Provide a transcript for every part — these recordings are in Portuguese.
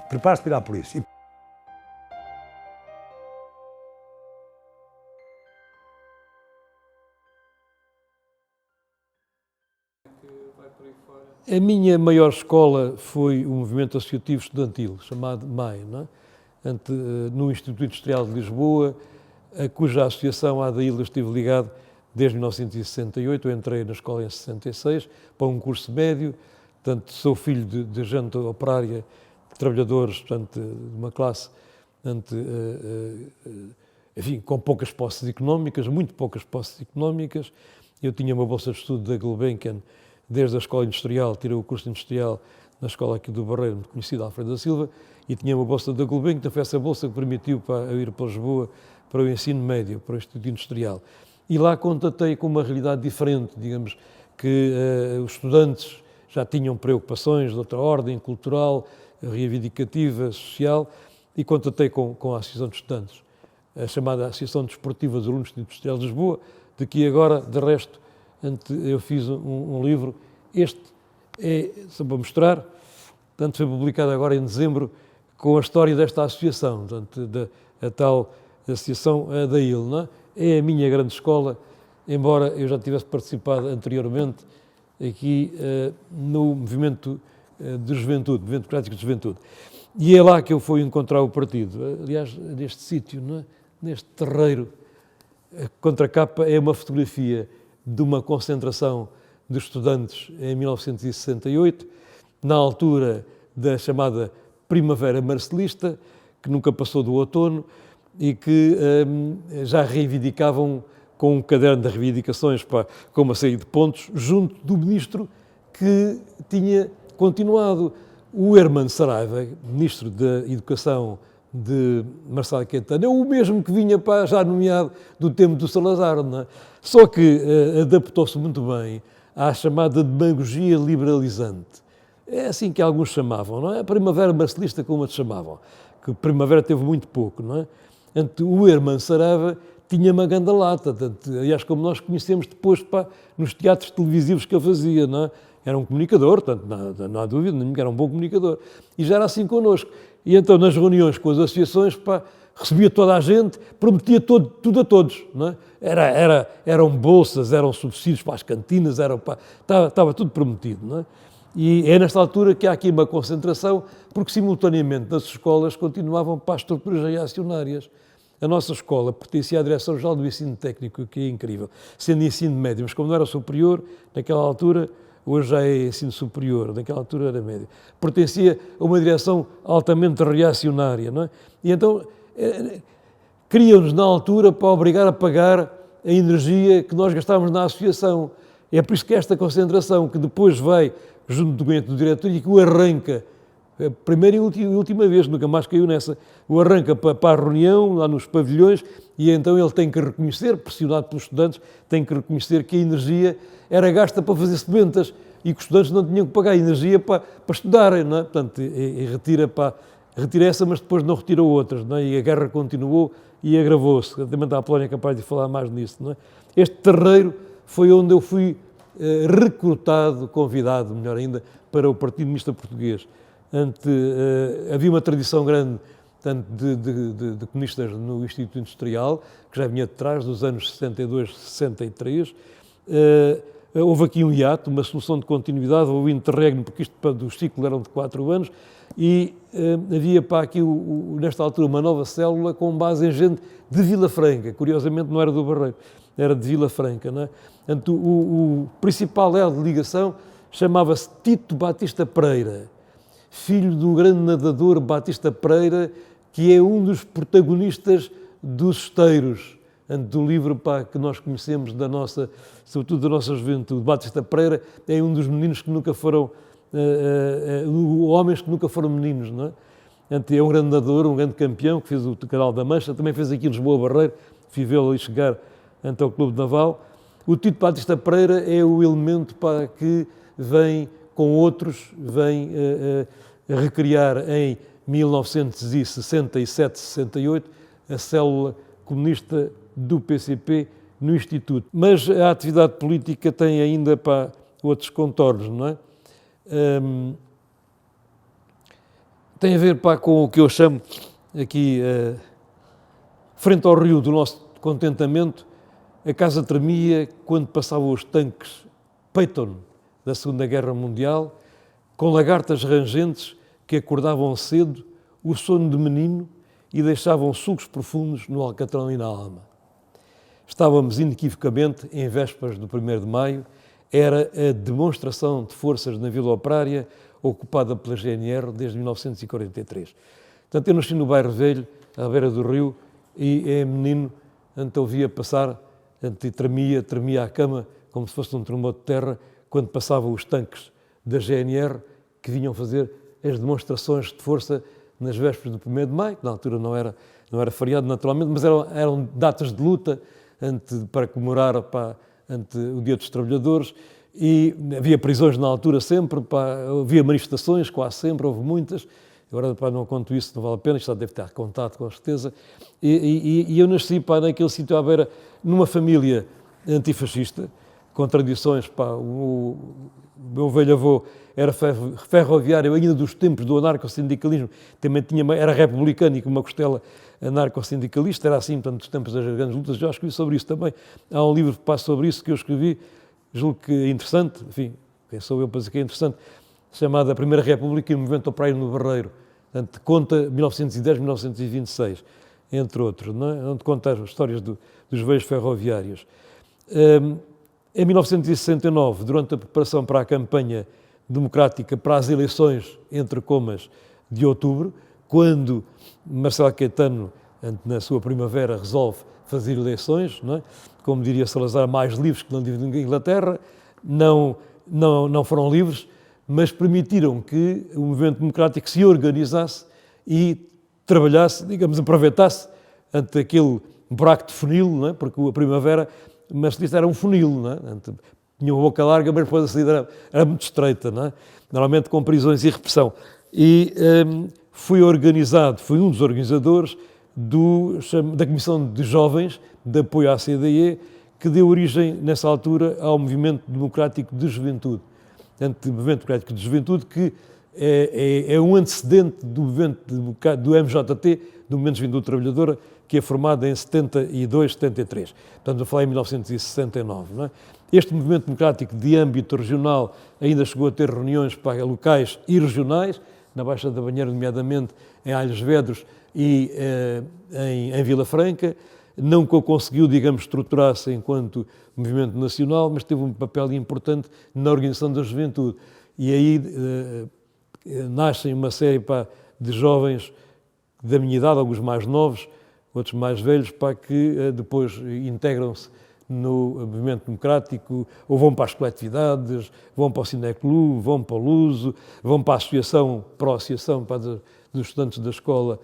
Prepara-se para ir à polícia. A minha maior escola foi o movimento associativo estudantil, chamado MAI, não é? No Instituto Industrial de Lisboa, a cuja associação à DAIL eu estive ligado desde 1968. Eu entrei na escola em 66, para um curso médio. Portanto, sou filho de gente operária, de trabalhadores, portanto, de uma classe, portanto, enfim, com poucas posses económicas, muito poucas posses económicas. Eu tinha uma bolsa de estudo da Gulbenkian, desde a escola industrial, tirei o curso industrial na escola aqui do Barreiro, conhecida Alfredo da Silva, e tinha uma bolsa da Gulbenkian. Foi essa bolsa que permitiu para eu ir para Lisboa para o ensino médio, para o Instituto Industrial. E lá contatei com uma realidade diferente, digamos, que os estudantes já tinham preocupações de outra ordem, cultural, reivindicativa, social, e contatei com a Associação de Estudantes, a chamada Associação Desportiva dos Alunos do Instituto Industrial de Lisboa, de que agora, de resto, eu fiz um livro. Este é, só para mostrar, portanto, foi publicado agora em dezembro, com a história desta associação, portanto, a tal associação DAIL, não é? É a minha grande escola, embora eu já tivesse participado anteriormente aqui no movimento de juventude, movimento democrático de juventude. E é lá que eu fui encontrar o partido. Aliás, neste sítio, não é? Neste terreiro, a contracapa é uma fotografia de uma concentração de estudantes em 1968, na altura da chamada Primavera Marcelista, que nunca passou do outono, e que já reivindicavam com um caderno de reivindicações, com uma série de pontos, junto do ministro que tinha continuado. O Hermano Saraiva, ministro da Educação de Marcelo Caetano, é o mesmo que vinha já nomeado do tempo do Salazar, não é? Só que adaptou-se muito bem à chamada demagogia liberalizante. É assim que alguns chamavam, não é? A Primavera Marcelista, como a chamavam, que Primavera teve muito pouco, não é? O Hermano Saraiva tinha uma grande lata, aliás, como nós conhecemos depois nos teatros televisivos que ele fazia, não é? Era um comunicador, portanto, não há dúvida nenhuma que era um bom comunicador. E já era assim connosco. E então, nas reuniões com as associações, recebia toda a gente, prometia tudo a todos, não é? Eram bolsas, eram subsídios para as cantinas, estava tudo prometido, não é? E é nesta altura que há aqui uma concentração, porque simultaneamente nas escolas continuavam para as estruturas reacionárias. A nossa escola pertencia à Direção-Geral do Ensino Técnico, que é incrível, sendo ensino médio, mas como não era superior, naquela altura, hoje já é ensino superior, naquela altura era médio, pertencia a uma direção altamente reacionária, não é? E então, queriam-nos na altura para obrigar a pagar a energia que nós gastávamos na associação. É por isso que esta concentração, que depois vai junto do gabinete do diretor e que o arranca, a primeira e última vez, nunca mais caiu nessa, o arranca para a reunião, lá nos pavilhões, e então ele tem que reconhecer, pressionado pelos estudantes, tem que reconhecer que a energia era gasta para fazer sementas e que os estudantes não tinham que pagar energia para estudarem, não é? Portanto, retira essa, mas depois não retira outras, não é? E a guerra continuou e agravou-se. Também está a Polónia capaz de falar mais nisso, não é? Este terreiro foi onde eu fui recrutado, convidado, melhor ainda, para o Partido Comunista Português. Havia uma tradição grande de comunistas no Instituto Industrial, que já vinha de trás, dos anos 62, 63. Houve aqui um hiato, uma solução de continuidade, houve um interregno, porque isto dos ciclos eram de 4 anos, e havia aqui, nesta altura, uma nova célula com base em gente de Vila Franca. Curiosamente não era do Barreiro, era de Vila Franca, não é? Portanto, o principal elo de ligação chamava-se Tito Batista Pereira, filho do grande nadador Batista Pereira, que é um dos protagonistas dos Esteiros, do livro que nós conhecemos sobretudo da nossa juventude. Batista Pereira é um dos meninos que nunca foram, homens que nunca foram meninos, não é? É um grande nadador, um grande campeão, que fez o Canal da Mancha, também fez aqui em Lisboa Barreiro, viveu ali chegar ao Clube Naval. O Tito Batista Pereira é o elemento que vem com outros, vem recriar em 1967, 68, a célula comunista do PCP no Instituto. Mas a atividade política tem ainda outros contornos, não é? tem a ver com o que eu chamo aqui, frente ao rio do nosso contentamento, a casa tremia quando passavam os tanques Patton da Segunda Guerra Mundial, com lagartas rangentes que acordavam cedo, o sono de menino e deixavam sulcos profundos no alcatrão e na alma. Estávamos inequivocamente em vésperas do 1º de Maio, era a demonstração de forças na Vila Operária, ocupada pela GNR desde 1943. Portanto, eu nasci no Bairro Velho, à beira do rio, e menino, ouvia passar, tremia a cama, como se fosse um terremoto de terra, quando passavam os tanques da GNR, que vinham fazer as demonstrações de força nas vésperas do 1º de Maio, que na altura não era feriado naturalmente, mas eram datas de luta para comemorar o Dia dos Trabalhadores, e havia prisões na altura sempre, havia manifestações quase sempre, houve muitas. Agora não conto isso, não vale a pena, isto já deve ter contado com certeza. E eu nasci naquele sítio à beira, numa família antifascista, com tradições. O meu velho-avô era ferroviário ainda dos tempos do anarcossindicalismo, também era republicano e com uma costela anarcossindicalista, era assim, portanto, dos tempos das grandes lutas. Já escrevi sobre isso também. Há um livro que passa sobre isso que eu escrevi, julgo que é interessante, enfim, quem sou eu para dizer que é interessante, chamado A Primeira República e o Movimento Operário no Barreiro. Portanto, conta 1910-1926, entre outros, não é? Onde conta as histórias dos veios ferroviários. Em 1969, durante a preparação para a campanha democrática para as eleições, entre comas, de outubro, quando Marcelo Caetano, na sua primavera, resolve fazer eleições, não é? Como diria Salazar, mais livres que não dividem a Inglaterra, não foram livres, mas permitiram que o movimento democrático se organizasse e trabalhasse, digamos, aproveitasse ante aquele buraco de funil, não é? Porque a primavera, mas isto era um funil, não é? Tinha uma boca larga, mas depois a saída era muito estreita, não é? Normalmente com prisões e repressão. E fui um dos organizadores da Comissão de Jovens de Apoio à CDE, que deu origem, nessa altura, ao Movimento Democrático de Juventude. Portanto, o Movimento Democrático de Juventude, que é um antecedente do MJT, do Movimento de Juventude Trabalhadora, que é formado em 72, 73. Portanto, eu falei em 1969. Não é? Este movimento democrático de âmbito regional ainda chegou a ter reuniões locais e regionais, na Baixa da Banheira, nomeadamente em Alhos Vedros e em Vila Franca. Nunca conseguiu, digamos, estruturar-se enquanto movimento nacional, mas teve um papel importante na organização da juventude. E aí nascem uma série de jovens da minha idade, alguns mais novos, outros mais velhos, que depois integram-se no movimento democrático, ou vão para as coletividades, vão para o Cineclube, vão para o Luso, vão para a associação, dos estudantes da escola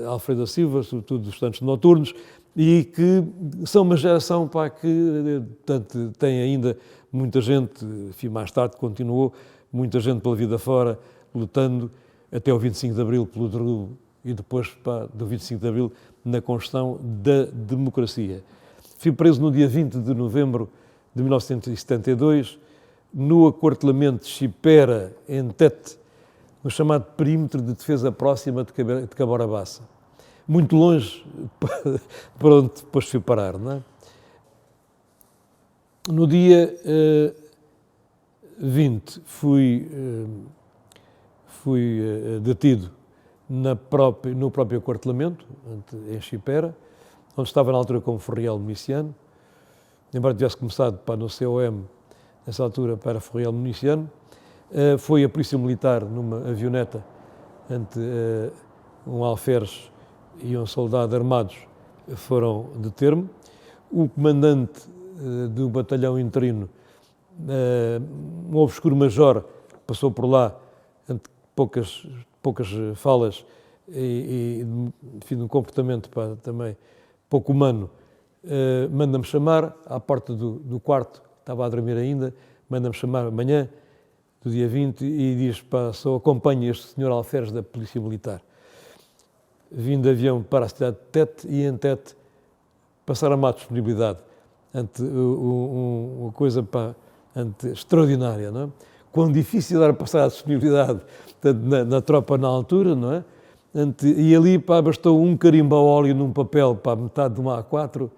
Alfredo da Silva, sobretudo dos estudantes noturnos, e que são uma geração que portanto, tem ainda muita gente, enfim, mais tarde continuou, muita gente pela vida fora, lutando até o 25 de Abril pelo derrubo e depois do 25 de Abril na construção da democracia. Fui preso no dia 20 de novembro de 1972, no aquartelamento de Chipera, em Tete, no chamado perímetro de defesa próxima de Caborabaça. Muito longe para onde depois fui parar, não é? No dia 20 fui detido no próprio aquartelamento, em Chipera, onde estava na altura como ferriel miliciano, embora tivesse começado no COM, nessa altura, para ferriel miliciano. Foi a Polícia Militar numa avioneta ante um alferes e um soldado armados foram deter-me. O comandante do batalhão interino, um obscuro major, passou por lá ante poucas falas e enfim, de um comportamento também pouco humano, manda-me chamar à porta do quarto, estava a dormir ainda, manda-me chamar amanhã, do dia 20, e diz: só acompanhe este senhor alferes da Polícia Militar. Vim de avião para a cidade de Tete e em Tete passaram-me à disponibilidade ante uma coisa extraordinária, não é? quão difícil era passar a disponibilidade na tropa na altura, não é? E ali, pá, bastou um carimbo a óleo num papel, pá, metade de uma A4,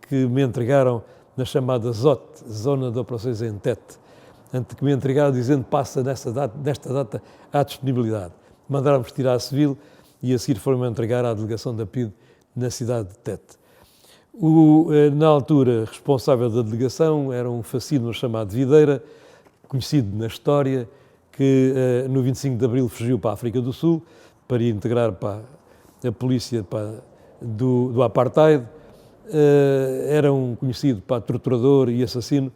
que me entregaram na chamada ZOT, Zona de Operações em Tete, que me entregaram dizendo passa nesta data à disponibilidade. Mandaram-me tirar a civil e a seguir foram-me entregar à delegação da PIDE na cidade de Tete. Na altura, responsável da delegação era um facino chamado Videira, conhecido na história, que no 25 de Abril fugiu para a África do Sul para integrar a polícia do apartheid. Era um conhecido torturador e assassino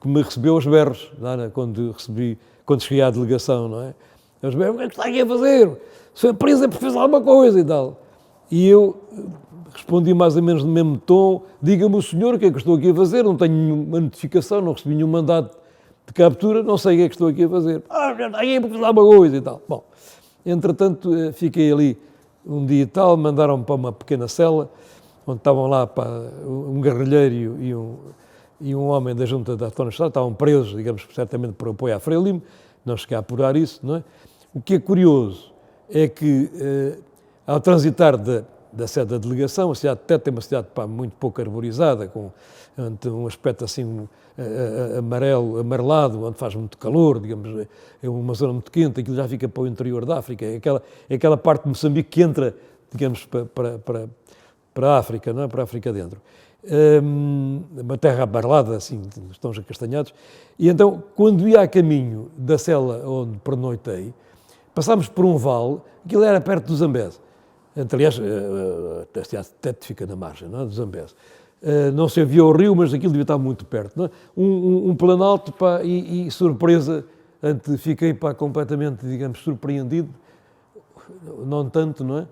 que me recebeu aos berros, quando cheguei à delegação, não é? Aos berros, o que é que está aqui a fazer? Se foi preso é porque fez alguma coisa e tal. E eu respondi mais ou menos no mesmo tom, diga-me o senhor o que é que estou aqui a fazer, não tenho nenhuma notificação, não recebi nenhum mandado de captura, não sei o que é que estou aqui a fazer. Está aqui porque fez alguma coisa e tal. Bom, entretanto, fiquei ali um dia e tal, mandaram-me para uma pequena cela, onde estavam lá um guerrilheiro e um homem da junta da Autónoma de Estado, estavam presos, digamos, certamente por apoio à Frelimo, não cheguei a apurar isso, não é? O que é curioso é que, ao transitar da sede da delegação, a cidade de Tete é uma cidade muito pouco arborizada, com um aspecto assim amarelado, onde faz muito calor, digamos, é uma zona muito quente, aquilo já fica para o interior da África, é aquela parte de Moçambique que entra, digamos, para a África, não é? Para a África dentro. Uma terra amarelada, assim, os tons acastanhados. E então, quando ia a caminho da cela onde pernoitei, passámos por um vale, aquilo era perto do Zambeze. Aliás, a cidade de Tete fica na margem, não é? Do Zambeze. Não se via o rio, mas aquilo devia estar muito perto. Não é? Um planalto, e surpresa, fiquei completamente, digamos, surpreendido, não tanto, não é?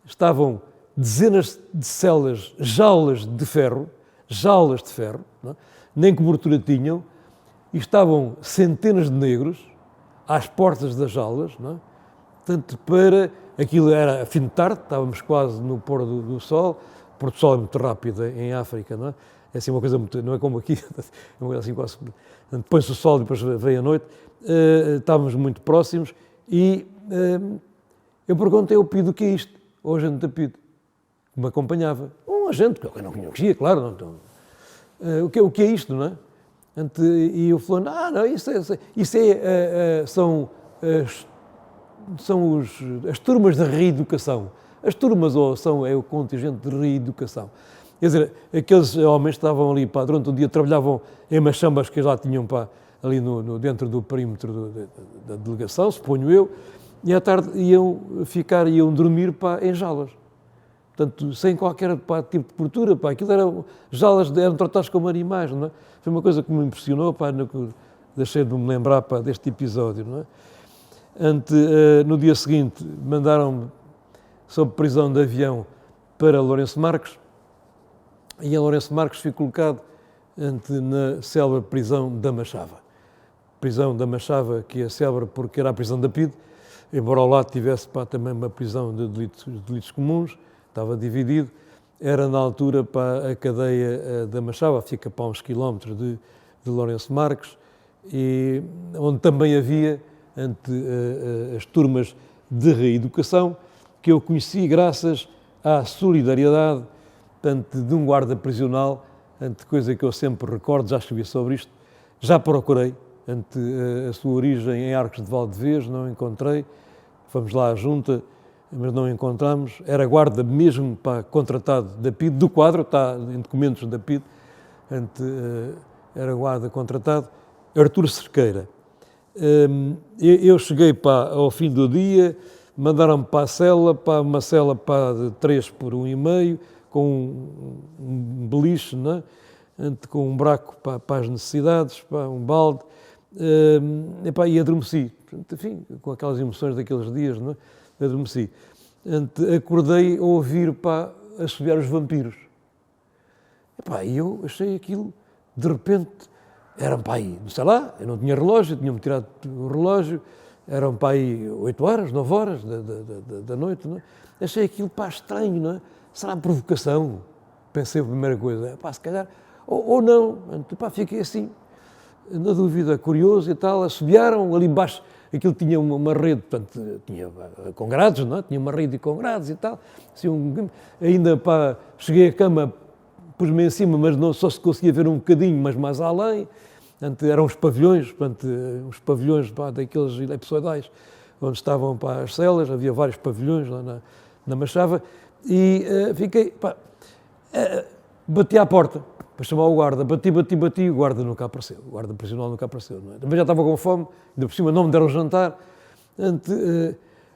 Estavam dezenas de celas, jaulas de ferro, não é? Nem cobertura tinham, e estavam centenas de negros às portas das jaulas, não é? Tanto aquilo era fim de tarde, estávamos quase no pôr do sol, o pôr do sol é muito rápido em África, não é? É assim uma coisa muito, não é como aqui, é uma coisa assim quase, põe-se o sol e depois vem a noite, estávamos muito próximos e eu perguntei ao PIDE o que é isto, ao agente da PIDE, que me acompanhava, um agente que eu não conhecia, claro, não, então, o que é isto, não é? E eu falei, não, são as turmas de reeducação. As turmas é o contingente de reeducação. Quer dizer, aqueles homens estavam ali, durante o dia trabalhavam em machambas que lá tinham ali dentro do perímetro da delegação, suponho eu, e à tarde iam dormir em jaulas. Portanto, sem qualquer tipo de tortura, aquilo eram tratados como animais, não é? Foi uma coisa que me impressionou, deixei de me lembrar deste episódio, não é? No dia seguinte, mandaram-me sob prisão de avião para Lourenço Marques, e em Lourenço Marques fui colocado na célebre prisão da Machava. Prisão da Machava, que é célebre porque era a prisão da PIDE, embora ao lado tivesse também uma prisão de delitos comuns, estava dividido, era na altura a cadeia da Machava, fica a uns quilómetros de Lourenço Marques, e onde também havia as turmas de reeducação, que eu conheci graças à solidariedade de um guarda prisional, coisa que eu sempre recordo, já escrevi sobre isto, já procurei, a sua origem em Arcos de Valdevez, não encontrei, fomos lá à junta, mas não encontramos, era guarda mesmo contratado da PIDE, do quadro, está em documentos da PIDE, era guarda contratado, Artur Cerqueira. Eu cheguei ao fim do dia, mandaram-me para a cela, uma cela de 3 por 1,5, com um beliche, não é? Com um buraco para as necessidades, um balde, e adormeci. Enfim, com aquelas emoções daqueles dias, não é? Adormeci. Acordei a ouvir assobiar os vampiros. E eu achei aquilo, de repente, eram sei lá, eu não tinha relógio, tinham-me tirado o relógio, eram 8 horas, 9 horas da noite, não é? Achei aquilo estranho, não é? Será provocação? Pensei a primeira coisa, se calhar, ou não, fiquei assim. na dúvida, curioso e tal, assobiaram ali embaixo, aquilo tinha uma rede, portanto, tinha com grades, não é? Tinha uma rede com grades e tal, assim, ainda pá, cheguei à cama, pus-me em cima, mas não, só se conseguia ver um bocadinho, mas mais além, portanto, eram os pavilhões, portanto, os pavilhões pá, daqueles elipsoidais, onde estavam pá, as celas, havia vários pavilhões lá na Machava, e fiquei, pá, bati à porta, para chamar o guarda, bati, o guarda nunca apareceu, o guarda prisional nunca apareceu, não é? Também já estava com fome, ainda por cima não me deram jantar,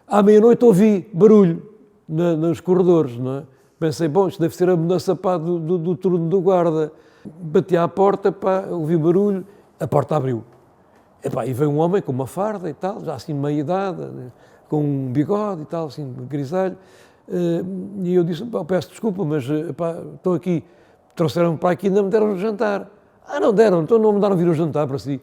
à meia-noite ouvi barulho nos corredores, não é? Pensei, bom, isto deve ser a mudança pá, do turno do guarda, bati à porta, pá, ouvi barulho, a porta abriu, e veio um homem com uma farda e tal, já assim de meia idade, com um bigode e tal, assim, grisalho, e eu disse, peço desculpa, mas estou aqui, trouxeram-me para aqui e ainda me deram jantar. Não deram, então não me deram vir o jantar para si.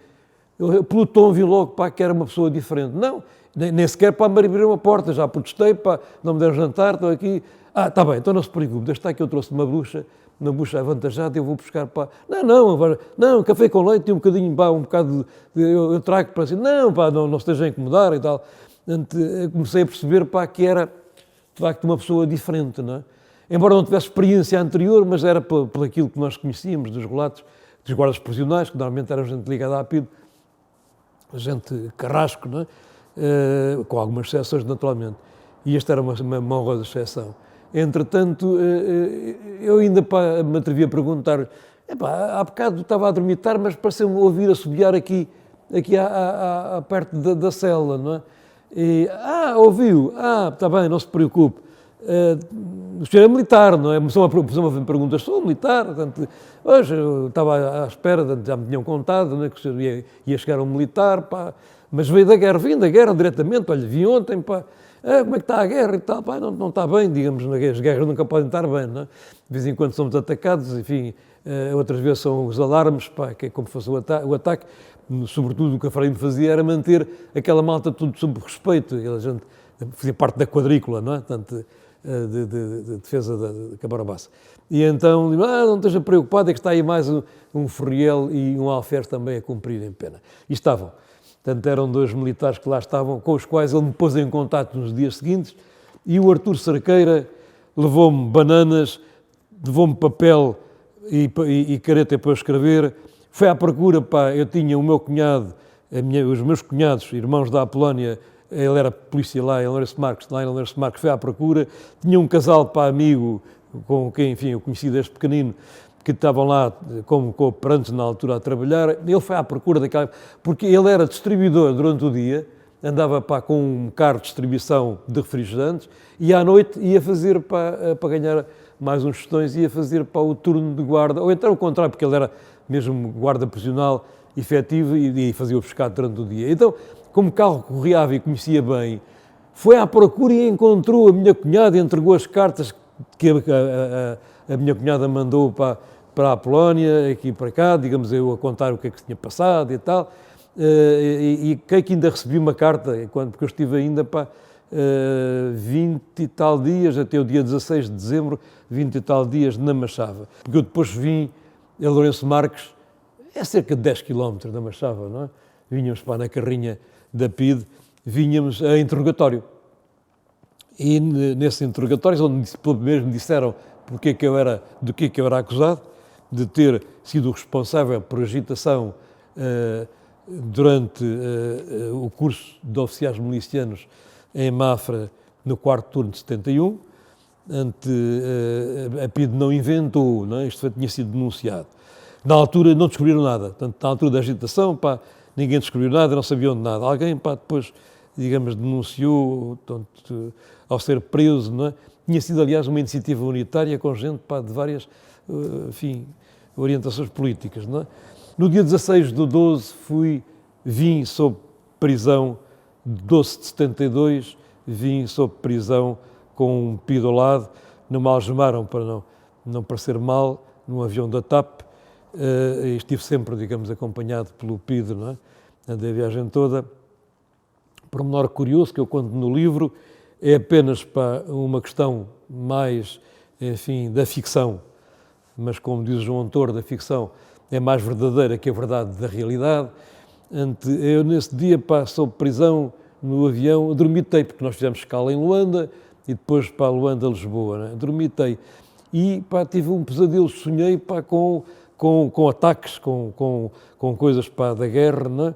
Eu, pelo tom, vi logo que era uma pessoa diferente. Não, nem sequer para me abrir uma porta, já protestei, não me deram jantar, estou aqui. Está bem, então não se preocupe, deixa estar que eu trouxe uma bucha avantajada, eu vou buscar para... Não, café com leite e um bocadinho, um bocado, eu trago para si. Não esteja a incomodar e tal. Comecei a perceber, que era, de facto, uma pessoa diferente, não é? Embora não tivesse experiência anterior, mas era por aquilo que nós conhecíamos dos relatos dos guardas prisionais, que normalmente era gente ligada à PIDE, gente carrasco, não é? Com algumas exceções, naturalmente. E esta era uma honrosa exceção. Entretanto, eu ainda me atrevi a perguntar, há bocado estava a dormitar, mas pareceu-me ouvir assobiar aqui perto da cela, não é? Ouviu? Está bem, não se preocupe. O senhor é militar, não é? Começou a fazer perguntas, sou militar, portanto, hoje eu estava à espera, já me tinham contado, não é, que o senhor ia chegar a um militar, mas vim da guerra diretamente, olha, vi ontem, como é que está a guerra e tal, não está bem, digamos, as guerras nunca podem estar bem, não é? De vez em quando somos atacados, enfim, outras vezes são os alarmes, que é como fosse o ataque, sobretudo o que a Frei me fazia era manter aquela malta tudo sob respeito, aquela gente fazia parte da quadrícula, não é? Portanto, de defesa da Camarabassa. E então, não esteja preocupado, é que está aí mais um ferriel e um alferes também a cumprirem pena. E estavam. Portanto, eram dois militares que lá estavam, com os quais ele me pôs em contato nos dias seguintes, e o Artur Cerqueira levou-me bananas, levou-me papel e caneta para eu escrever, foi à procura, eu tinha o meu cunhado, os meus cunhados, irmãos da Apolónia, ele era polícia lá em Lourenço Marques, foi à procura, tinha um casal amigo, com quem, enfim, eu conheci desde pequenino, que estavam lá como cooperantes na altura a trabalhar, ele foi à procura daquela... Porque ele era distribuidor durante o dia, andava com um carro de distribuição de refrigerantes e à noite ia fazer, para ganhar mais uns tostões, ia fazer o turno de guarda, ou então o contrário, porque ele era mesmo guarda prisional efetivo e fazia o pescado durante o dia. Então, como o carro corria e conhecia bem, foi à procura e encontrou a minha cunhada, entregou as cartas que a minha cunhada mandou para a Polónia, aqui para cá, digamos, eu a contar o que é que se tinha passado e tal, e que ainda recebi uma carta, porque eu estive ainda 20 e tal dias, até o dia 16 de dezembro, 20 e tal dias na Machava. Porque eu depois vim a Lourenço Marques, é cerca de 10 km da Machava, não é? Vínhamos na carrinha da PIDE, vínhamos a interrogatório. E nesse interrogatório, onde pelo menos me disseram do que é que eu era acusado, de ter sido responsável por agitação durante o curso de oficiais milicianos em Mafra, no quarto turno de 71. A PIDE não inventou, não é? Isto tinha sido denunciado. Na altura não descobriram nada, portanto, na altura da agitação, ninguém descobriu nada, não sabiam de nada. Alguém, depois, digamos, denunciou, portanto, ao ser preso, não é? Tinha sido, aliás, uma iniciativa unitária com gente de várias, enfim, orientações políticas, não é? No dia 16 de 12 vim sob prisão, 12 de 72, vim sob prisão com um PIDE ao lado, não me algemaram para não parecer mal, num avião da TAP, estive sempre, digamos, acompanhado pelo PIDE, não é? Andei a viagem toda. Por menor curioso que eu conto no livro, é apenas uma questão mais, enfim, da ficção, mas como diz o João Autor, da ficção é mais verdadeira que a verdade da realidade. Eu, nesse dia, sob prisão, no avião, dormitei, porque nós fizemos escala em Luanda e depois para Luanda, Lisboa, né? Dormitei. E tive um pesadelo, sonhei com ataques, com coisas da guerra, né?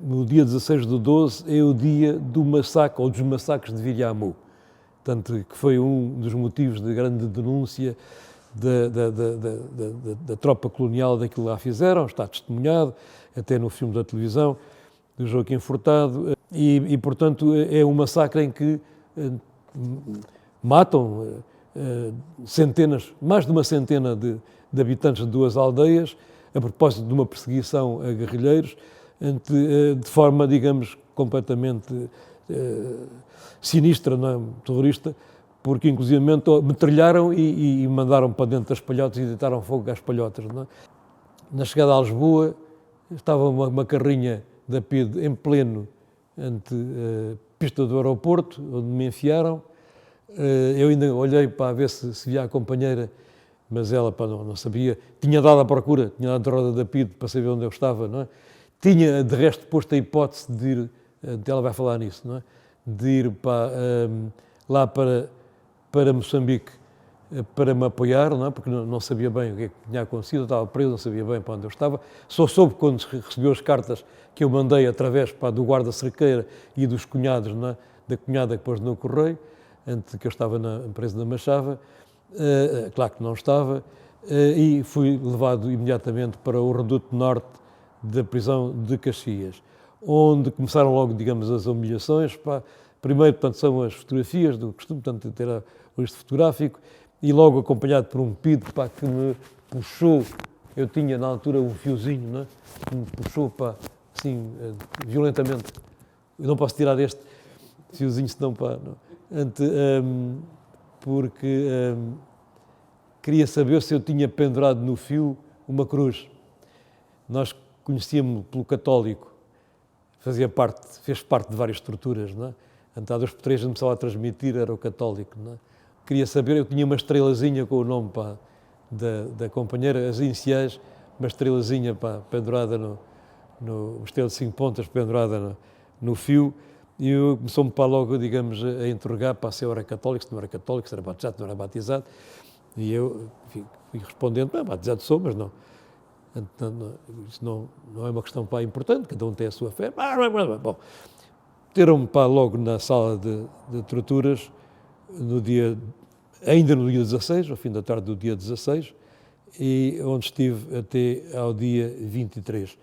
No dia 16/12 é o dia do massacre, ou dos massacres de Vilhamo, tanto que foi um dos motivos de grande denúncia da tropa colonial daquilo que lá fizeram, está testemunhado, até no filme da televisão, do Joaquim Furtado, e portanto é um massacre em que matam mais de uma centena de habitantes de 2 aldeias, a propósito de uma perseguição a guerrilheiros, de forma, digamos, completamente sinistra, não é? Terrorista, porque inclusivamente metralharam e mandaram para dentro das palhotas e deitaram fogo às palhotas. Não é? Na chegada a Lisboa, estava uma carrinha da PIDE em pleno pista do aeroporto, onde me enfiaram. Eu ainda olhei para ver se via a companheira, mas ela não sabia. Tinha dado a procura, tinha dado a roda da PIDE para saber onde eu estava, não é? Tinha, de resto, posto a hipótese de ir, ela vai falar nisso, não é? De ir lá para Moçambique para me apoiar, não é? Porque não sabia bem o que é que tinha acontecido, eu estava preso, não sabia bem para onde eu estava. Só soube quando recebeu as cartas que eu mandei através do guarda cerqueira e dos cunhados, não é? Da cunhada que pôs no correio, antes que eu estava preso na Machava. Claro que não estava, e fui levado imediatamente para o reduto norte da prisão de Caxias, onde começaram logo, digamos, as humilhações. Primeiro, portanto, são as fotografias do costume, portanto, ter o registro fotográfico, e logo acompanhado por um PIDE que me puxou. Eu tinha, na altura, um fiozinho, não é? Que me puxou, assim, violentamente. Eu não posso tirar este fiozinho, senão, não. Porque queria saber se eu tinha pendurado no fio uma cruz. Nós conhecíamos pelo católico, fez parte de várias estruturas, não é? Há 2 por 3 a gente começava a transmitir, era o católico, não é? Queria saber, eu tinha uma estrelazinha com o nome da companheira, as iniciais, uma estrelazinha pendurada uma estrela de 5 pontas pendurada no fio, e eu começou-me logo, digamos, a interrogar se eu era católico, se não era católico, se era batizado, se não era batizado, e eu fui respondendo, batizado sou, mas não. Isso não é uma questão importante, cada um tem a sua fé. Bom, meteram-me logo na sala de torturas, ainda no dia 16, ao fim da tarde do dia 16, e onde estive até ao dia 23,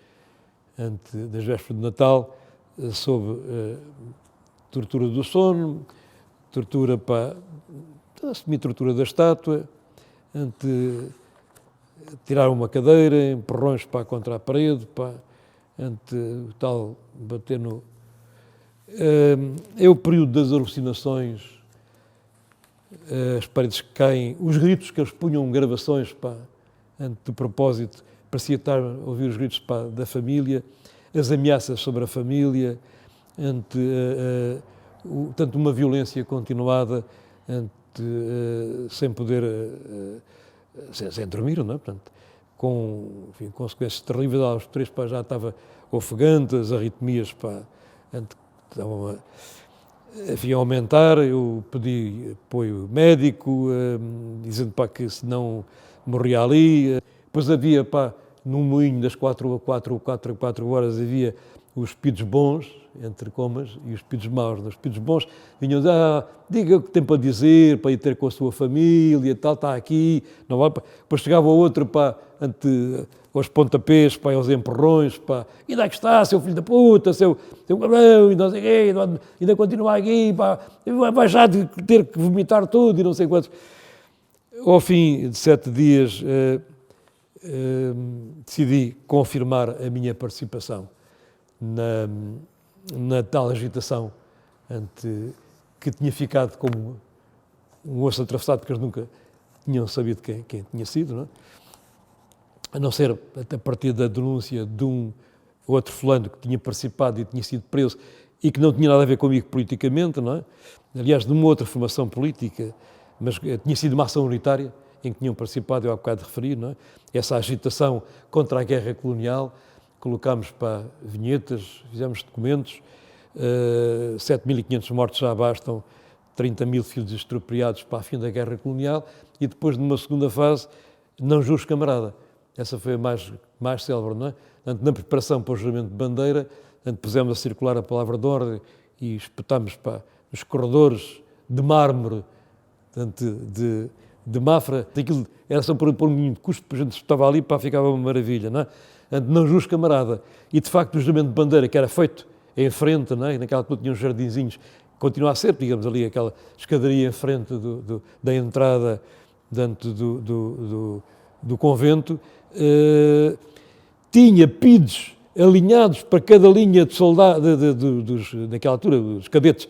antes das vésperas de Natal, sob tortura do sono, tortura semi-tortura da estátua, tiraram uma cadeira, empurrões contra a parede, tal, bater no... É o período das alucinações, as paredes que caem, os gritos que eles punham, gravações, de propósito, parecia estar a ouvir os gritos da família, as ameaças sobre a família, tanto uma violência continuada, sem poder... sem dormir, não é? Portanto, com consequências terríveis. Aos 3 já estava ofegante, as arritmias estavam a aumentar. Eu pedi apoio médico, dizendo que se não morria ali. Depois havia, num moinho das 4 horas, havia os PIDs bons, entre comas, e os PIDs maus. Os PIDs bons vinham diga o que tem para dizer, para ir ter com a sua família, tal, está aqui. Não vai. Depois chegava o outro, aos pontapés, aos empurrões, ainda que está, seu filho da puta, seu cabrão, e não sei quê, ainda continua aqui, vai já ter que vomitar tudo, e não sei quantos. Ao fim de 7 dias, decidi confirmar a minha participação na tal agitação, que tinha ficado como um osso atravessado, porque eles nunca tinham sabido quem tinha sido, não é? A não ser a partir da denúncia de um outro fulano que tinha participado e tinha sido preso e que não tinha nada a ver comigo politicamente, não é? Aliás, de uma outra formação política, mas tinha sido uma ação unitária em que tinham participado, eu há bocado referi, não é? Essa agitação contra a guerra colonial, colocámos para vinhetas, fizemos documentos, 7.500 mortos já bastam, 30.000 filhos expropriados para a fim da guerra colonial, e depois, numa segunda fase, não juros camarada. Essa foi a mais célebre, não é? Portanto, na preparação para o juramento de bandeira, pusemos a circular a palavra de ordem e espetámos nos corredores de mármore, portanto, de Mafra. Aquilo era só por um pouquinho de custo, a gente estava ali, ficava uma maravilha, não é? Portanto, não juros camarada. E, de facto, o juramento de bandeira, que era feito em frente, não é? Naquela que tinha uns jardinzinhos, continua a ser, digamos ali, aquela escadaria em frente da entrada dentro do convento, tinha pides alinhados para cada linha de soldados, naquela altura, dos cadetes,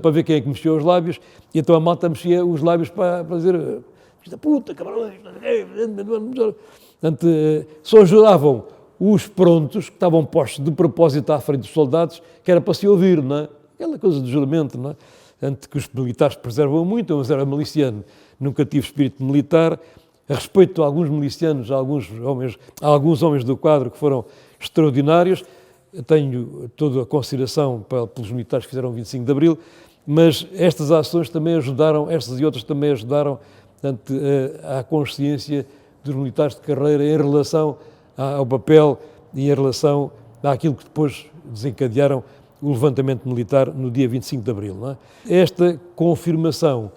para ver quem é que mexia os lábios, e então a malta mexia os lábios para dizer filho da puta, cabrões, portanto, só ajudavam os prontos, que estavam postos de propósito à frente dos soldados, que era para se ouvir, não é? Aquela coisa do juramento, não é? Portanto, que os militares preservam muito, mas era miliciano, nunca tive espírito militar. A respeito de alguns milicianos, alguns homens do quadro que foram extraordinários, eu tenho toda a consideração pelos militares que fizeram o 25 de Abril, mas estas ações também ajudaram, estas e outras também ajudaram, portanto, à consciência dos militares de carreira em relação ao papel e em relação àquilo que depois desencadearam o levantamento militar no dia 25 de Abril. Não é? Esta confirmação,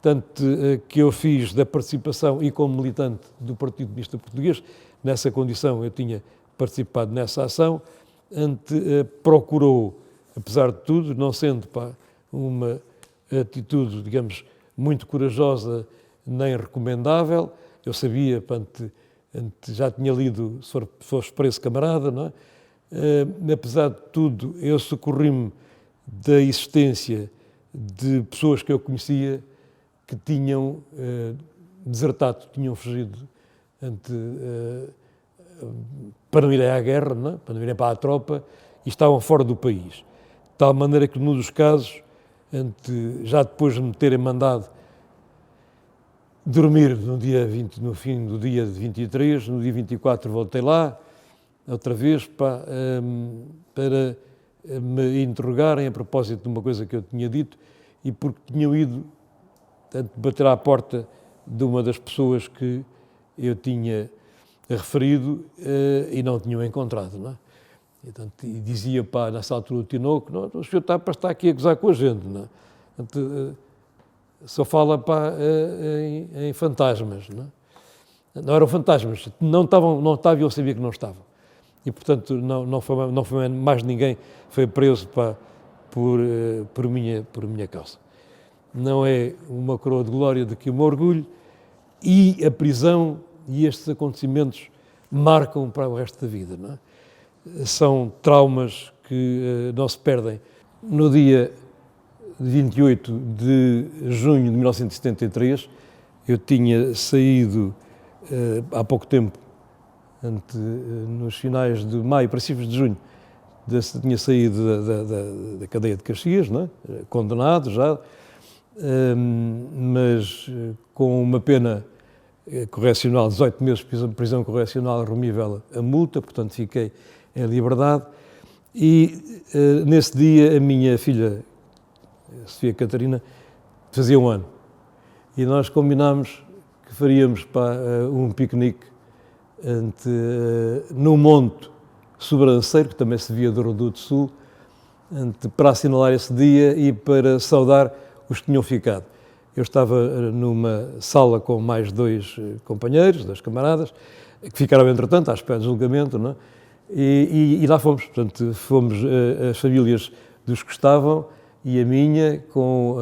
tanto que eu fiz da participação e como militante do Partido Comunista Português, nessa condição eu tinha participado nessa ação, procurou, apesar de tudo, não sendo uma atitude, digamos, muito corajosa nem recomendável, eu sabia, já tinha lido Se Fores Preso, Camarada, não é? Apesar de tudo, eu socorri-me da existência de pessoas que eu conhecia que tinham desertado, tinham fugido para não irem à guerra, não é? Para não irem para a tropa, e estavam fora do país. De tal maneira que, num dos casos, já depois de me terem mandado dormir no fim do dia 23, no dia 24 voltei lá, outra vez, para me interrogarem a propósito de uma coisa que eu tinha dito, e porque tinham ido bater à porta de uma das pessoas que eu tinha referido e não tinham encontrado, não é? E dizia, nessa altura, o Tinoco, não, o senhor está aqui a gozar com a gente, não é? Portanto, só fala em fantasmas, não é? Não eram fantasmas, não estavam, eu sabia que não estavam. E, portanto, não foi mais ninguém foi preso por minha causa. Não é uma coroa de glória de que eu me orgulho, e a prisão e estes acontecimentos marcam para o resto da vida, não é? São traumas que não se perdem. No dia 28 de junho de 1973, eu tinha saído há pouco tempo, nos finais de maio, princípios de junho, tinha saído da cadeia de Caxias, não é? Condenado já, mas com uma pena correcional, 18 meses de prisão correcional remível a multa, portanto fiquei em liberdade. E nesse dia a minha filha, Sofia Catarina, fazia 1 ano. E nós combinámos que faríamos um piquenique no Monte Sobranceiro, que também se via do Reduto Sul, para assinalar esse dia e para saudar os que tinham ficado. Eu estava numa sala com mais 2 companheiros, 2 camaradas, que ficaram, entretanto, à espera de julgamento, não é? E lá fomos. Portanto, fomos as famílias dos que estavam e a minha, com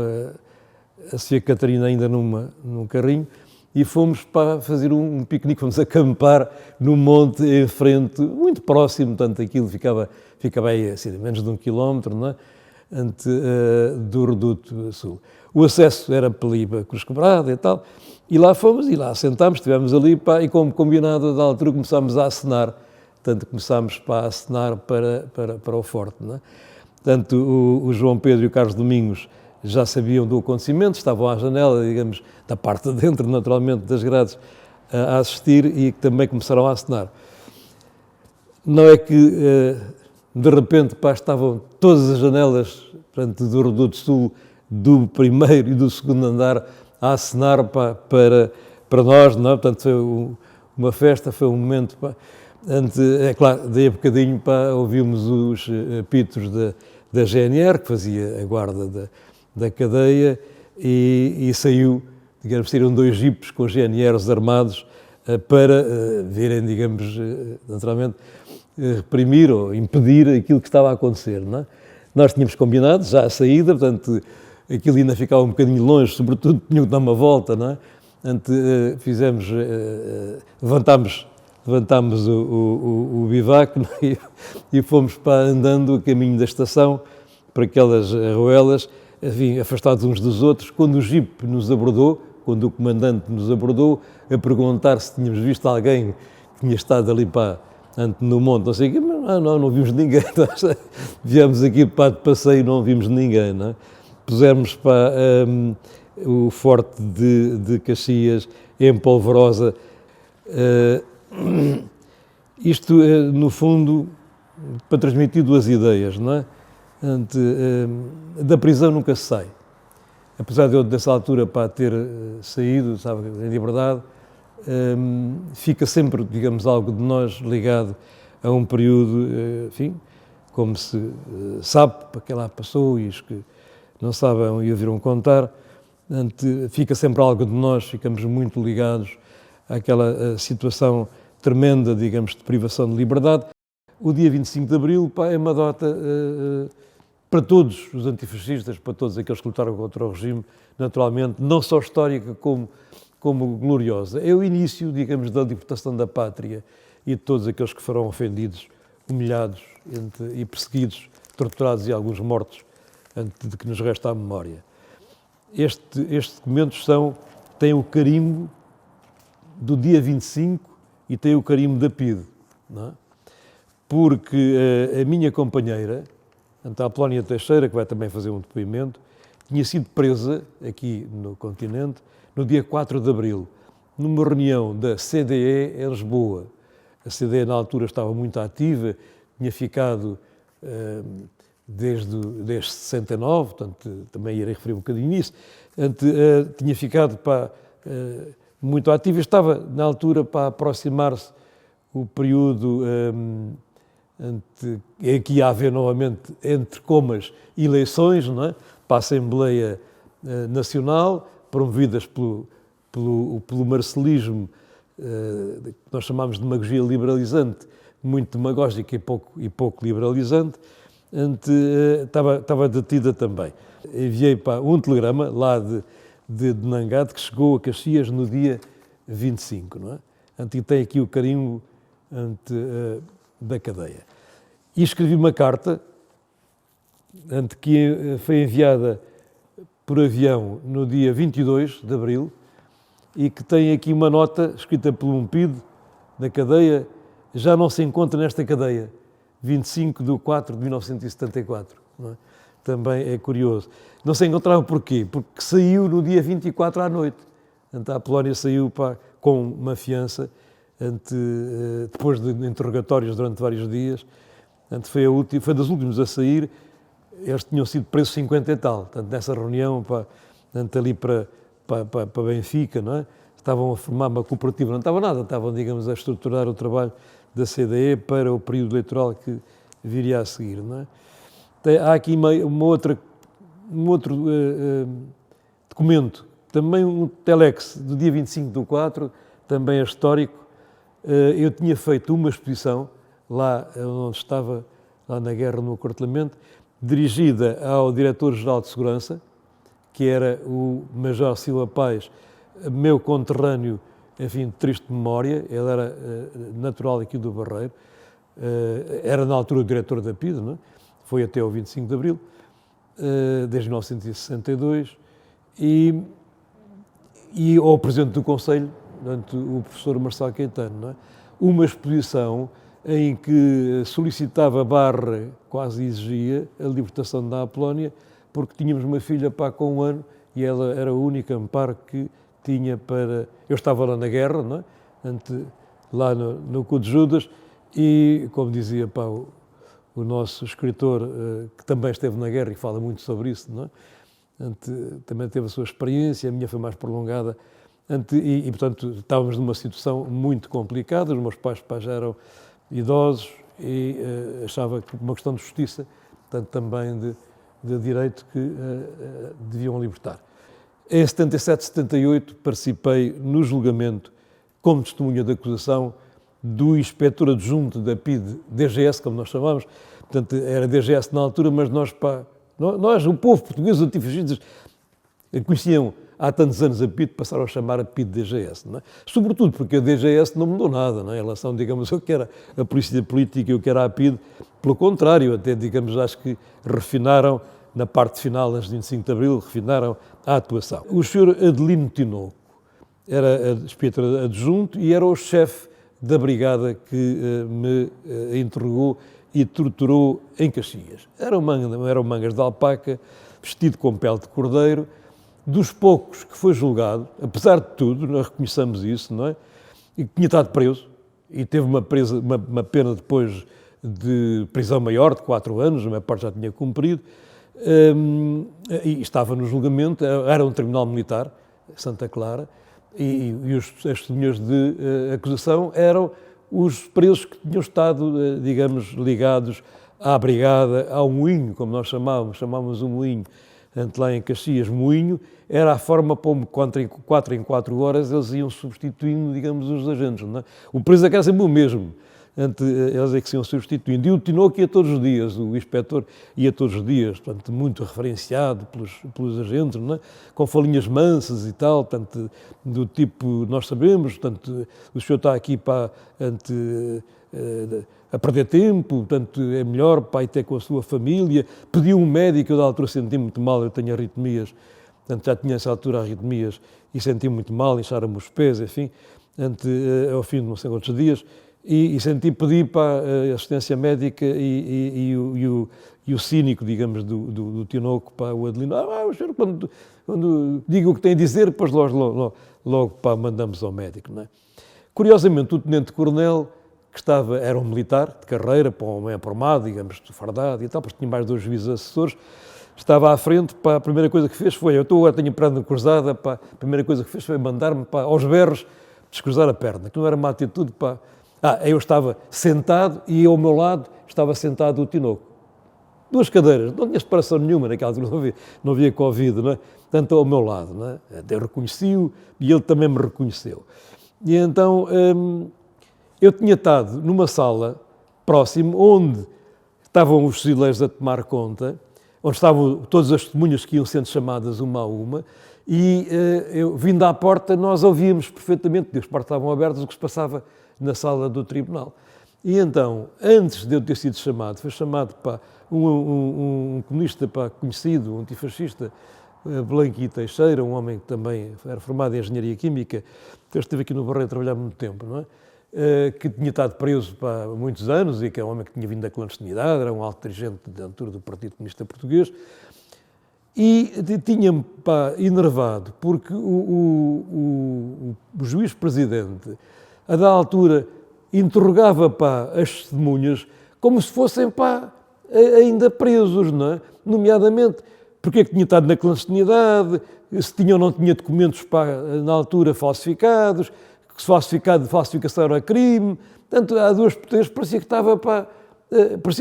a Sofia Catarina ainda num carrinho, e fomos para fazer um piquenique, fomos acampar no monte em frente, muito próximo, portanto aquilo ficava aí assim, a menos de 1 quilómetro, não é? Do Reduto Sul. O acesso era para ali, para Cruz Quebrada e tal, e lá fomos, e lá sentámos, estivemos ali, e como combinado, da altura começámos a acenar, portanto começámos a acenar para o forte, não é? Portanto, o João Pedro e o Carlos Domingos já sabiam do acontecimento, estavam à janela, digamos, da parte de dentro, naturalmente, das grades, a assistir e que também começaram a acenar. Não é que, de repente, estavam todas as janelas, portanto, do Reduto Sul, do primeiro e do segundo andar, a acenar para nós, não é? Portanto, foi uma festa, foi um momento. É claro, daí a bocadinho ouvimos os apitos da GNR, que fazia a guarda da cadeia, e saíram 2 jipes com GNRs armados para virem, digamos, naturalmente, reprimir ou impedir aquilo que estava a acontecer, não é? Nós tínhamos combinado já a saída, portanto, aquilo ainda ficava um bocadinho longe, sobretudo tinham que dar uma volta, não é? Portanto, levantámos o bivac, não é? E fomos andando a caminho da estação, para aquelas arruelas, enfim, afastados uns dos outros. Quando o jipe nos abordou, quando o comandante nos abordou, a perguntar se tínhamos visto alguém que tinha estado ali no monte, não sei o quê, mas não vimos ninguém. Nós viemos aqui de passeio e não vimos ninguém, não é? Pusemos o forte de Caxias em polvorosa. Isto, no fundo, para transmitir 2 ideias, não é? Da prisão nunca se sai. Apesar de eu, dessa altura, ter saído, sabe, em liberdade, fica sempre, digamos, algo de nós ligado a um período, enfim, como se sabe, para quem lá passou e os que não sabem e ouviram contar, fica sempre algo de nós, ficamos muito ligados àquela situação tremenda, digamos, de privação de liberdade. O dia 25 de Abril é uma data para todos os antifascistas, para todos aqueles que lutaram contra o regime, naturalmente, não só histórica como gloriosa. É o início, digamos, da libertação da pátria e de todos aqueles que foram ofendidos, humilhados e perseguidos, torturados e alguns mortos, antes de que nos resta a memória. Estes documentos têm o carimbo do dia 25 e têm o carimbo da PIDE, não é? Porque a minha companheira, a Apolónia Teixeira, que vai também fazer um depoimento, tinha sido presa aqui no continente no dia 4 de Abril, numa reunião da CDE em Lisboa. A CDE na altura estava muito ativa, tinha ficado desde 69, portanto também irei referir um bocadinho nisso, tinha ficado muito ativa e estava na altura para aproximar-se o período em que ia haver novamente, entre comas, eleições, não é? Para a Assembleia Nacional, promovidas pelo marcelismo, que nós chamamos de demagogia liberalizante, muito demagógica e pouco liberalizante, estava detida também. Enviei um telegrama lá de Nangade, que chegou a Caxias no dia 25, não é? E tem aqui o carimbo da cadeia. E escrevi uma carta, que foi enviada por avião no dia 22 de Abril e que tem aqui uma nota escrita por um PIDE da cadeia, já não se encontra nesta cadeia, 25 de 4 de 1974. Não é? Também é curioso. Não se encontrava porquê? Porque saiu no dia 24 à noite. A Polónia saiu com uma fiança, depois de interrogatórios durante vários dias. Foi das últimas a sair. Eles tinham sido presos 50 e tal. Nessa reunião, ali para Benfica, não é? Estavam a formar uma cooperativa. Não estava nada, estavam, digamos, a estruturar o trabalho da CDE para o período eleitoral que viria a seguir, não é? Há aqui um outro documento, também um telex do dia 25 de 4, também é histórico. Eu tinha feito uma exposição lá onde estava, lá na guerra, no acortelamento, dirigida ao Diretor-Geral de Segurança, que era o Major Silva Paz, meu conterrâneo, enfim, de triste memória. Ele era natural aqui do Barreiro, era na altura o diretor da PIDE, não é? Foi até ao 25 de Abril, desde 1962, e ao Presidente do Conselho, portanto, o professor Marcelo Caetano, não é? Uma exposição em que solicitava / quase exigia a libertação da Apolónia porque tínhamos uma filha, pá, com 1 ano, e ela era o único amparo que tinha para... Eu estava lá na guerra, não é? Lá no Cu de Judas, e, como dizia, pá, o nosso escritor, que também esteve na guerra e fala muito sobre isso, não é? Também teve a sua experiência, a minha foi mais prolongada, portanto, estávamos numa situação muito complicada, os meus pais, pá, já eram idosos e achava que uma questão de justiça, portanto, também de direito, que deviam libertar. Em 77, 78, participei no julgamento como testemunha de acusação do inspetor adjunto da PIDE, DGS, como nós chamamos, portanto, era DGS na altura, mas nós, o povo português, os antifascistas, conheciam há tantos anos a PIDE, passaram a chamar a PIDE-DGS, não é? Sobretudo porque a DGS não mudou nada, não é? Em relação, digamos, ao que era a polícia política e o que era a PIDE, pelo contrário, até, digamos, acho que refinaram, na parte final, antes de 25 de Abril, refinaram a atuação. O Sr. Adelino Tinoco era inspetor adjunto e era o chefe da brigada que me interrogou e torturou em Caxias. Eram mangas de alpaca, vestido com pele de cordeiro, dos poucos que foi julgado, apesar de tudo, nós reconheçamos isso, não é? E que tinha estado preso, e teve uma pena depois de prisão maior, de 4 anos, a maior parte já tinha cumprido, e estava no julgamento, era um tribunal militar, Santa Clara, e as testemunhas de acusação eram os presos que tinham estado, digamos, ligados à brigada, ao moinho, como nós chamávamos o moinho, lá em Caxias, moinho, era a forma como 4 em 4 horas eles iam substituindo, digamos, os agentes, não é? O preso é que era sempre o mesmo, eles é que se iam substituindo. E o Tinoco ia todos os dias, o inspetor ia todos os dias, portanto, muito referenciado pelos agentes, não é? Com falinhas mansas e tal, portanto, do tipo, nós sabemos, portanto, o senhor está aqui para a perder tempo, portanto, é melhor para ir ter com a sua família. Pediu um médico, eu da altura senti muito mal, eu tenho arritmias, portanto, já tinha nessa altura arritmias e senti muito mal, incharam-me os pés, enfim, ao fim de não sei quantos dias, e senti pedir para a assistência médica e o cínico, digamos, do Tinoco, para o Adelino, o senhor, quando diga o que tem a dizer, depois logo pá, mandamos ao médico, não é? Curiosamente, o tenente-coronel, que era um militar de carreira, para um homem aprumado, digamos, fardado e tal, porque tinha mais 2 juízes assessores, estava à frente, pá, a primeira coisa que fez foi, agora tenho a perna cruzada, pá, a primeira coisa que fez foi mandar-me, pá, aos berros descruzar a perna, que não era uma atitude, pá. Eu estava sentado e ao meu lado estava sentado o Tinoco. 2 cadeiras, não tinha separação nenhuma naquela altura, não havia Covid, não é? Tanto ao meu lado, não é? Eu reconheci-o e ele também me reconheceu. E então eu tinha estado numa sala próximo, onde estavam os fuzileiros a tomar conta, onde estavam todas as testemunhas que iam sendo chamadas uma a uma, e eu, vindo à porta, nós ouvíamos perfeitamente, as portas estavam abertas, o que se passava na sala do tribunal. E então, antes de eu ter sido chamado, foi chamado para um comunista conhecido, um antifascista, Blanqui Teixeira, um homem que também era formado em Engenharia Química, que esteve aqui no Barreiro a trabalhar muito tempo, não é? Que tinha estado preso há muitos anos e que é um homem que tinha vindo da clandestinidade, era um alto dirigente da altura do Partido Comunista Português, e tinha-me enervado porque o juiz-presidente, a da altura, interrogava as testemunhas como se fossem ainda presos, não é? Nomeadamente, porque é que tinha estado na clandestinidade, se tinha ou não tinha documentos na altura falsificados, que se falsificação era crime. Portanto, há 2 potências, parecia que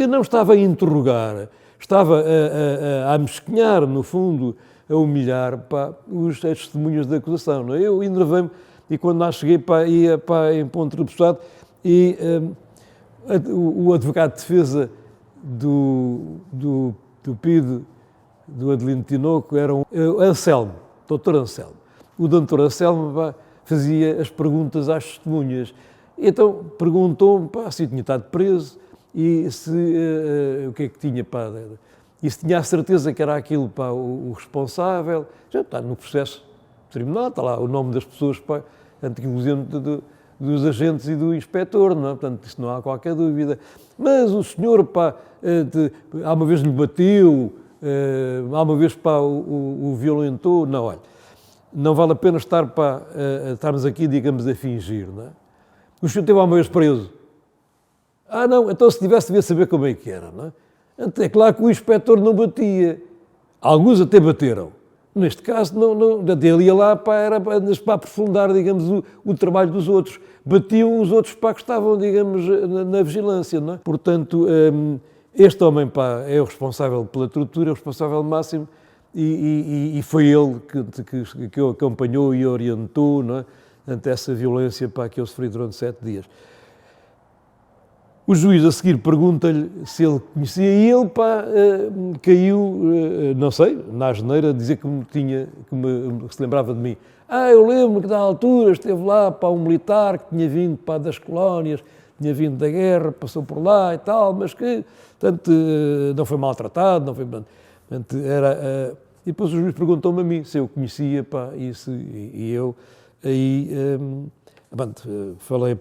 não estava a interrogar, estava a amesquinhar, no fundo, a humilhar as testemunhas da acusação, não é? Eu enervei-me e quando lá cheguei ia em ponto de repousado e o advogado de defesa do PIDE, do Adelino Tinoco, era Anselmo, doutor Anselmo. O doutor Anselmo fazia as perguntas às testemunhas. Então perguntou-me se eu tinha estado preso e o que é que tinha, e se tinha a certeza que era aquilo, o responsável. Já está no processo do tribunal, está lá o nome das pessoas, inclusive dos agentes e do inspetor, não é? Portanto, isso não há qualquer dúvida. Mas o senhor, há uma vez lhe bateu, há uma vez o violentou, não, olha, não vale a pena estarmos aqui, digamos, a fingir, não é? O senhor esteve uma vez preso. Não, então se tivesse, devia saber como é que era, não é? É claro que o inspetor não batia. Alguns até bateram. Neste caso, ele ia lá para aprofundar, digamos, o trabalho dos outros. Batiam os outros que estavam, digamos, na vigilância, não é? Portanto, este homem é o responsável pela tortura, é o responsável máximo, e foi ele que o acompanhou e orientou, não é? Ante essa violência que eu sofri durante 7 dias. O juiz a seguir pergunta-lhe se ele conhecia e ele caiu, não sei, na asneira, a dizer que se lembrava de mim. Eu lembro que na altura esteve lá um militar que tinha vindo das colónias, tinha vindo da guerra, passou por lá e tal, mas que, portanto, não foi maltratado, não foi... Portanto, e depois o juiz perguntou-me a mim se eu conhecia, e eu aí, falei,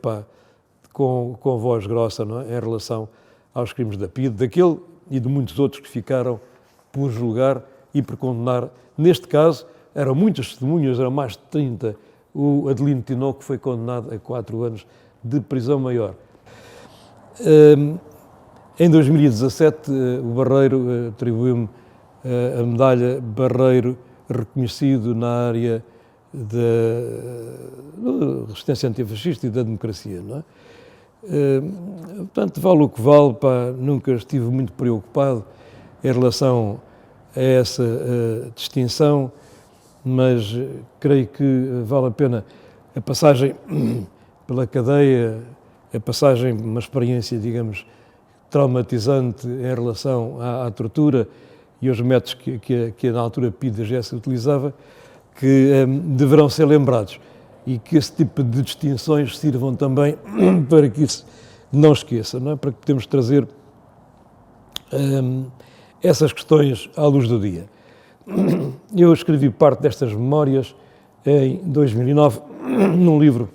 com voz grossa, não é? Em relação aos crimes da PIDE, daquele e de muitos outros que ficaram por julgar e por condenar. Neste caso, eram muitas testemunhas, eram mais de 30. O Adelino Tinoco foi condenado a 4 anos de prisão maior. Em 2017, o Barreiro atribuiu-me a medalha Barreiro reconhecido na área da resistência antifascista e da democracia, não é? Portanto, vale o que vale, nunca estive muito preocupado em relação a essa distinção, mas creio que vale a pena a passagem pela cadeia, a passagem, uma experiência, digamos, traumatizante em relação à tortura e aos métodos que na altura PIDE se utilizava, que deverão ser lembrados. E que esse tipo de distinções sirvam também para que isso não esqueça, não é? Para que podemos trazer essas questões à luz do dia. Eu escrevi parte destas memórias em 2009, num livro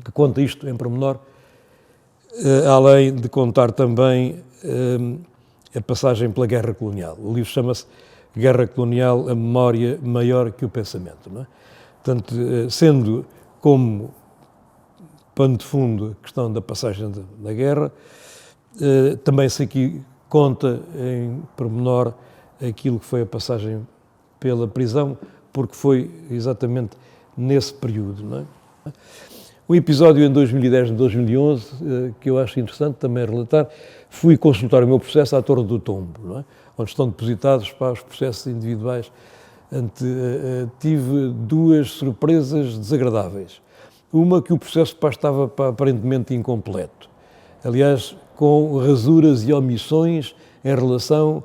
que conta isto em pormenor, além de contar também a passagem pela guerra colonial. O livro chama-se Guerra Colonial, a memória maior que o pensamento, não é? Portanto, sendo como pano de fundo a questão da passagem da guerra, também se aqui conta em pormenor aquilo que foi a passagem pela prisão, porque foi exatamente nesse período, não é? Um episódio em 2010 e 2011, que eu acho interessante também relatar, fui consultar o meu processo à Torre do Tombo, não é? Onde estão depositados os processos individuais. Tive 2 surpresas desagradáveis. Uma, que o processo estava aparentemente incompleto. Aliás, com rasuras e omissões em relação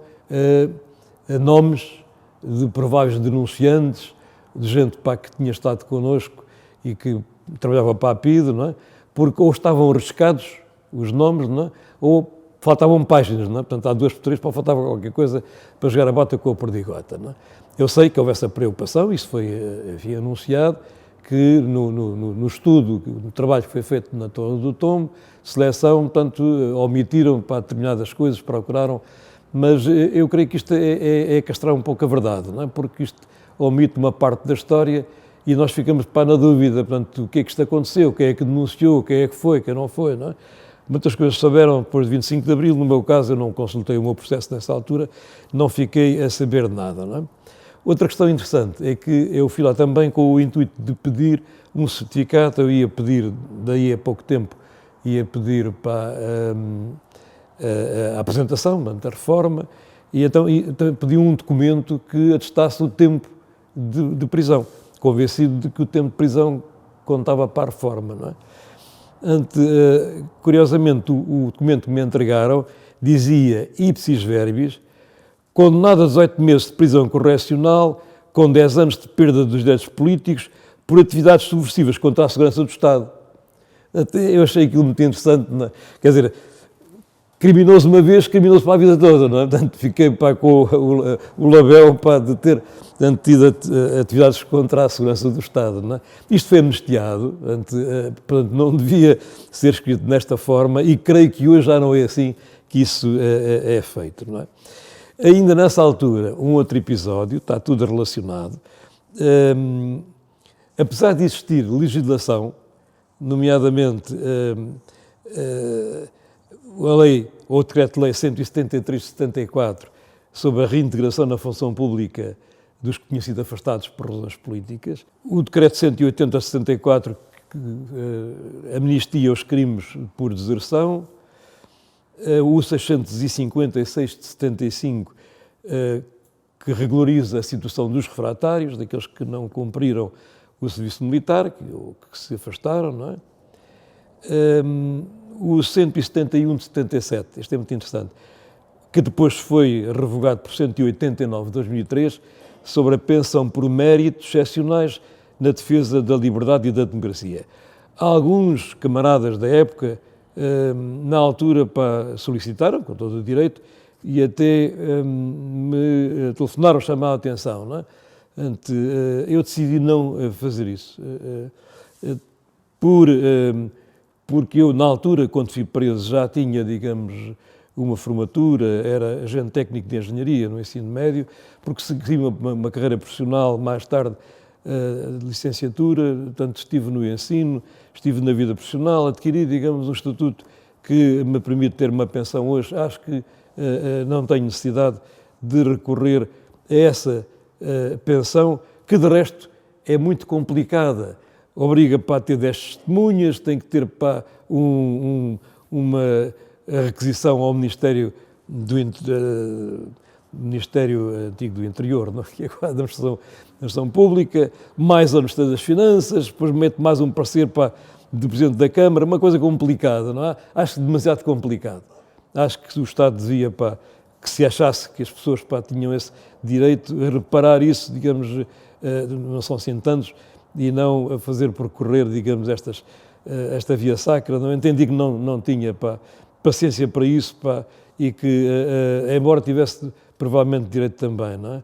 a nomes de prováveis denunciantes, de gente que tinha estado connosco e que trabalhava para a PIDE, não é? Porque ou estavam arriscados os nomes, não é? Ou faltavam páginas, não é? Portanto, há 2 por 3, faltava qualquer coisa para jogar a bota com a perdigota, não é? Eu sei que houve essa preocupação, isso foi anunciado, que no estudo, no trabalho que foi feito na Torre do Tombo, seleção, portanto, omitiram determinadas coisas, procuraram, mas eu creio que isto é castrar um pouco a verdade, não é? Porque isto omite uma parte da história e nós ficamos na dúvida, portanto, o que é que isto aconteceu, quem é que denunciou, quem é que foi, quem não foi, não é? Muitas coisas souberam depois de 25 de Abril, no meu caso eu não consultei o meu processo nessa altura, não fiquei a saber de nada, não é? Outra questão interessante é que eu fui lá também com o intuito de pedir um certificado, eu ia pedir, daí a pouco tempo, ia pedir para a apresentação da reforma, e então pedi um documento que atestasse o tempo de prisão, convencido de que o tempo de prisão contava para a reforma, não é? Curiosamente, o documento que me entregaram dizia ipsis verbis, condenado a 18 meses de prisão correcional, com 10 anos de perda dos direitos políticos, por atividades subversivas contra a segurança do Estado. Eu achei aquilo muito interessante, não é? Quer dizer, criminoso uma vez, criminoso para a vida toda, não é? Portanto, fiquei com o label de ter tido atividades contra a segurança do Estado, não é? Isto foi amnistiado, portanto, não devia ser escrito nesta forma e creio que hoje já não é assim que isso é feito, não é? Ainda nessa altura, um outro episódio, está tudo relacionado, apesar de existir legislação, nomeadamente a lei, ou o decreto-lei 173 de 74, sobre a reintegração na função pública dos que tinham sido afastados por razões políticas, o decreto 180 de 74, que amnistia os crimes por deserção, o 656 de 75, que regulariza a situação dos refratários, daqueles que não cumpriram o serviço militar, que se afastaram, não é? O 171 de 77, este é muito interessante, que depois foi revogado por 189 de 2003, sobre a pensão por méritos excepcionais na defesa da liberdade e da democracia. Alguns camaradas da época, na altura, solicitaram, com todo o direito, e até me telefonaram, chamaram a atenção, não é? Eu decidi não fazer isso, porque eu, na altura, quando fui preso, já tinha, digamos, uma formatura, era agente técnico de engenharia no ensino médio, porque segui uma carreira profissional, mais tarde, de licenciatura, portanto, estive no ensino, estive na vida profissional, adquiri, digamos, um estatuto que me permite ter uma pensão hoje. Acho que não tenho necessidade de recorrer a essa pensão, que de resto é muito complicada. Obriga a ter 10 testemunhas, tem que ter uma requisição ao Ministério Antigo do Interior, não? Que é a Administração Pública, mais ao Ministério das Finanças, depois mete mais um parecer do Presidente da Câmara, uma coisa complicada, não é? Acho demasiado complicado. Acho que o Estado devia, que se achasse que as pessoas tinham esse direito, a reparar isso, digamos, não são assim tantos, e não a fazer percorrer, digamos, esta via sacra. Não entendi que não tinha paciência para isso, e que, embora tivesse provavelmente direito também, não é?